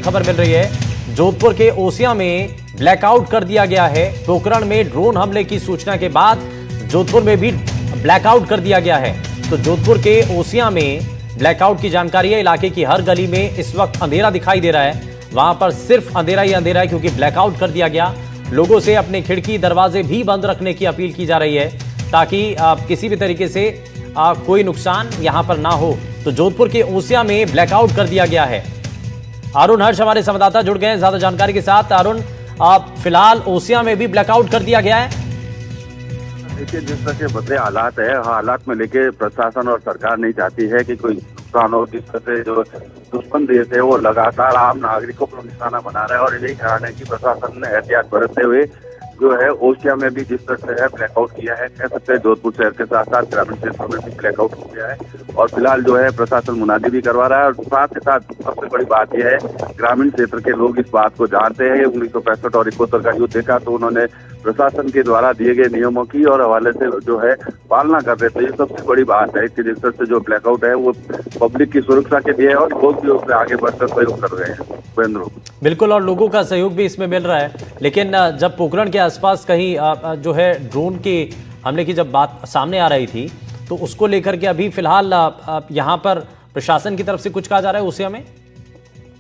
खबर मिल रही है, जोधपुर के ओसिया में ब्लैकआउट कर दिया गया है। पोखरण में ड्रोन हमले की सूचना के बाद जोधपुर में भी ब्लैकआउट कर दिया गया है। तो जोधपुर के ओसिया में ब्लैकआउट की जानकारी है। इलाके की हर गली में इस वक्त अंधेरा दिखाई दे रहा है। वहां पर सिर्फ अंधेरा ही अंधेरा है क्योंकि ब्लैकआउट कर दिया गया। लोगों से अपने खिड़की दरवाजे भी बंद रखने की अपील की जा रही है ताकि किसी भी तरीके से कोई नुकसान यहां पर ना हो। तो जोधपुर के ओसिया में ब्लैकआउट कर दिया गया है। अरुण हर्ष हमारे संवाददाता जुड़ गए हैं ज्यादा जानकारी के साथ। अरुण, फिलहाल ओसिया में भी ब्लैकआउट कर दिया गया है। देखिए, जिस तरह के बदले हालात है, हालात में लेके प्रशासन और सरकार नहीं चाहती है कि कोई नुकसान हो। जिस तरह से जो दुश्मन देश है वो लगातार आम नागरिकों को निशाना बना रहा है और यही कारण है कि प्रशासन ने एहतियात बरतते हुए जो है ओसिया में भी जिस तरह से है ब्लैकआउट किया है। कह सकते हैं जोधपुर शहर के साथ साथ ग्रामीण क्षेत्रों में भी ब्लैकआउट हो गया है और फिलहाल जो है प्रशासन मुनादी भी करवा रहा है। और साथ ही साथ सबसे बड़ी बात यह है, ग्रामीण क्षेत्र के लोग इस बात को जानते हैं। 1965 और 71 का युद्ध देखा तो उन्होंने प्रशासन के द्वारा दिए गए नियमों की और हवाले से जो है पालना कर रहे थे। ये सबसे बड़ी बात है कि जिस तरह से जो ब्लैकआउट है वो पब्लिक की सुरक्षा के लिए है और लोग भी उसमें आगे बढ़कर सहयोग कर रहे हैं। बिल्कुल, और लोगों का सहयोग भी इसमें मिल रहा है। लेकिन जब पोखरण के आसपास कहीं जो है ड्रोन के हमले की जब बात सामने आ रही थी तो उसको लेकर के अभी फिलहाल यहाँ पर प्रशासन की तरफ से कुछ कहा जा रहा है ओसिया में?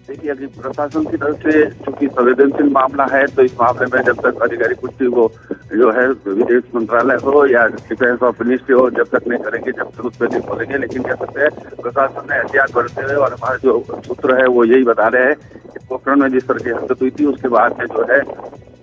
देखिए, अभी प्रशासन की तरफ से चूंकि संवेदनशील मामला है तो इस मामले में जब तक अधिकारी पुष्टि वो जो है विदेश मंत्रालय हो या डिफेंस ऑफ मिनिस्ट्री हो, जब तक नहीं करेंगे जब तक उस पर नहीं बोलेंगे। लेकिन कह सकते हैं प्रशासन ने एहतियात बरतते हुए और हमारे जो सूत्र है वो यही बता रहे हैं कि पोखरण में जिस तरह की हरकत हुई थी उसके बाद में जो है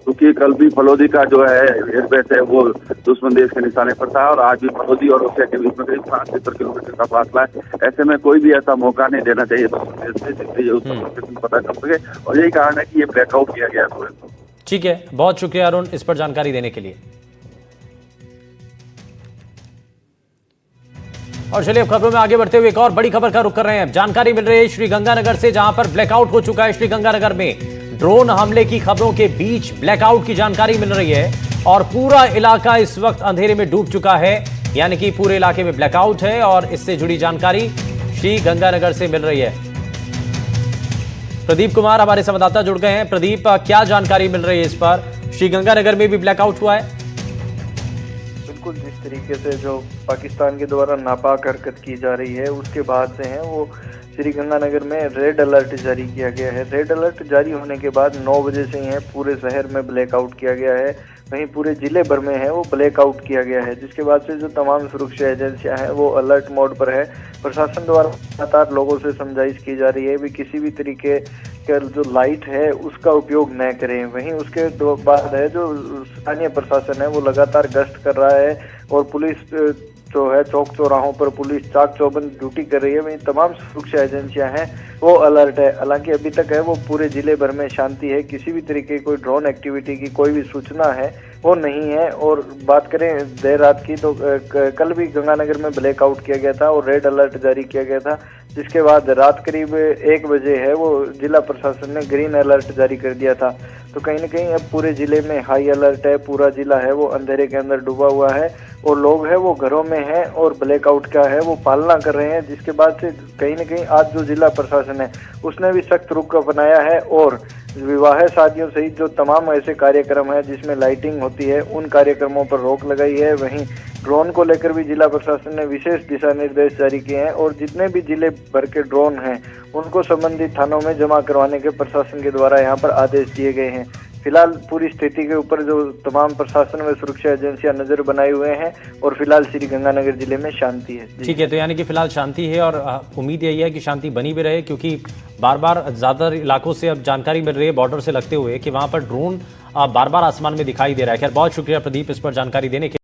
क्योंकि कल भी फलोदी का जो है एयरबेस है वो दुश्मन देश के निशाने पर था और आज भी फलोदी और ओसिया के बीच में करीब 70 किलोमीटर का फासला है। ऐसे में कोई भी ऐसा मौका नहीं देना चाहिए दुश्मन देश से जिससे उसका पता चल सके और यही कारण है कि ये ब्लैकआउट किया गया है। ठीक है, बहुत शुक्रिया अरुण इस पर जानकारी देने के लिए। और चलिए अब खबरों में आगे बढ़ते हुए एक और बड़ी खबर का रुख कर रहे हैं। जानकारी मिल रही है श्रीगंगानगर से, जहां पर ब्लैकआउट हो चुका है। श्रीगंगानगर में ड्रोन हमले की खबरों के बीच ब्लैकआउट की जानकारी मिल रही है और पूरा इलाका इस वक्त अंधेरे में डूब चुका है। यानी कि पूरे इलाके में ब्लैकआउट है और इससे जुड़ी जानकारी श्रीगंगानगर से मिल रही है। प्रदीप कुमार हमारे संवाददाता जुड़ गए हैं। प्रदीप, क्या जानकारी मिल रही है इस पर? श्रीगंगानगर में भी ब्लैकआउट हुआ है? बिल्कुल, जिस तरीके से जो पाकिस्तान के द्वारा नापाक हरकत की जा रही है उसके बाद से है वो श्रीगंगानगर में रेड अलर्ट जारी किया गया है। रेड अलर्ट जारी होने के बाद 9 बजे से ही है पूरे शहर में ब्लैकआउट किया गया है। वहीं पूरे जिले भर में है वो ब्लैकआउट किया गया है, जिसके बाद से जो तमाम सुरक्षा एजेंसियां हैं वो अलर्ट मोड पर है। प्रशासन द्वारा लगातार लोगों से समझाइश की जा रही है भी किसी भी तरीके का जो लाइट है उसका उपयोग न करें। वहीं उसके बाद है जो स्थानीय प्रशासन है वो लगातार गश्त कर रहा है और पुलिस जो है चौक चौराहों पर पुलिस चाक चौबंद ड्यूटी कर रही है। वहीं तमाम सुरक्षा एजेंसियां हैं वो अलर्ट है। हालांकि अभी तक है वो पूरे जिले भर में शांति है, किसी भी तरीके की कोई ड्रोन एक्टिविटी की कोई भी सूचना है वो नहीं है। और बात करें देर रात की तो कल भी गंगानगर में ब्लैकआउट किया गया था और रेड अलर्ट जारी किया गया था, जिसके बाद रात करीब 1 बजे है वो जिला प्रशासन ने ग्रीन अलर्ट जारी कर दिया था। तो कहीं ना कहीं अब पूरे जिले में हाई अलर्ट है। पूरा जिला है वो अंधेरे के अंदर डूबा हुआ है और लोग है वो घरों में हैं और ब्लैकआउट का है वो पालना कर रहे हैं। जिसके बाद से कहीं ना कहीं आज जो जिला प्रशासन है उसने भी सख्त रुख अपनाया है और विवाह शादियों सहित जो तमाम ऐसे कार्यक्रम है जिसमें लाइटिंग होती है उन कार्यक्रमों पर रोक लगाई है। वहीं ड्रोन को लेकर भी जिला प्रशासन ने विशेष दिशा निर्देश जारी किए हैं और जितने भी जिले भर के ड्रोन हैं उनको संबंधित थानों में जमा करवाने के प्रशासन के द्वारा यहाँ पर आदेश दिए गए हैं। फिलहाल पूरी स्थिति के ऊपर जो तमाम प्रशासन व सुरक्षा एजेंसियां नजर बनाए हुए हैं और फिलहाल श्रीगंगानगर जिले में शांति है। ठीक है, तो यानी कि फिलहाल शांति है और उम्मीद यही है कि शांति बनी भी रहे, क्योंकि बार बार ज्यादा इलाकों से अब जानकारी मिल रही है बॉर्डर से लगते हुए कि वहां पर ड्रोन बार बार आसमान में दिखाई दे रहा है। खैर, बहुत शुक्रिया प्रदीप इस पर जानकारी देने के